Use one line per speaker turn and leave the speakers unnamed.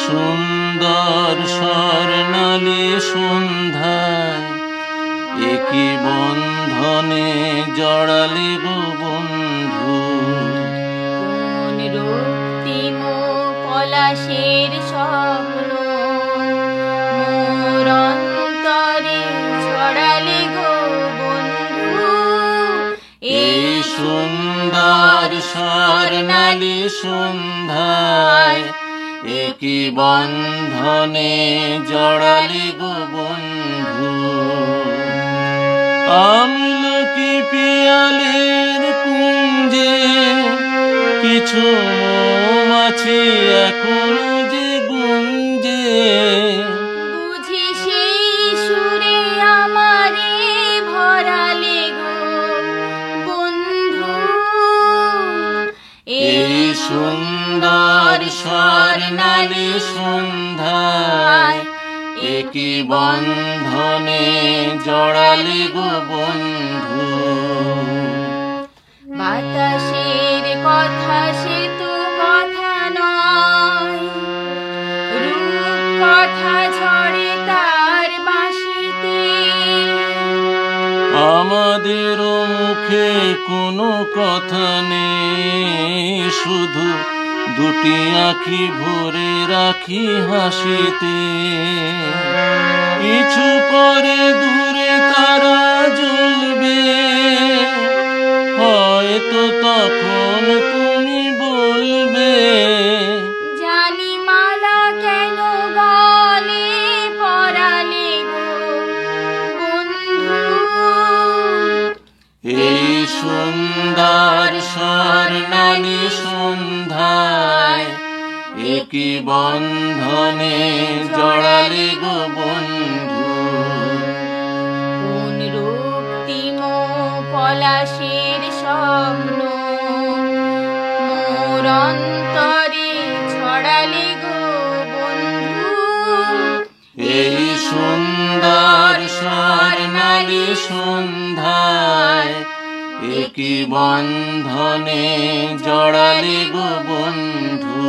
সুন্দর স্বর্ণালী সন্ধ্যায় একই বন্ধনে জড়ালে গো বন্ধু।
কোন রক্তিম পলাশের স্বপ্ন মোর অন্তরে ছড়ালে গো বন্ধু।
এই সুন্দর স্বর্ণালী সন্ধ্যায় একই বন্ধনে জড়ালে গো বন্ধু। আমলকি পিয়ালের কুঞ্জে কিছু মৌমাছি এখনো যে গুঞ্জে।
বুঝি সেই সুরে আমারে ভরালে গো বন্ধু।
এই সুন্দর স্বর্ণালী সন্ধ্যায় একই বন্ধনে জড়ালে গো বন্ধু।
বাতাসের কথা সে তো কথা নয়, রূপ কথা ঝরে তার বাঁশিতে।
আমাদেরও মুখে কোনো কথা নেই, শুধু দুটি আঁখি ভরে রাখি হাসিতে। কিছু পরে দূরে তারা জ্বলবে, হয়তো তখন তুমি বলবে
জানি মালা কেন গলে পরালে গো বন্ধু।
এই সুন্দর স্বর্ণালী সন্ধ্যায় একই বন্ধনে জড়ালে গো বন্ধু।
কোন রক্তিম পলাশের স্বপ্ন মোর অন্তরে ছড়ালে গো বন্ধু।
এই সুন্দর স্বর্ণালী সন্ধ্যায় একই বন্ধনে জড়ালে গো বন্ধু।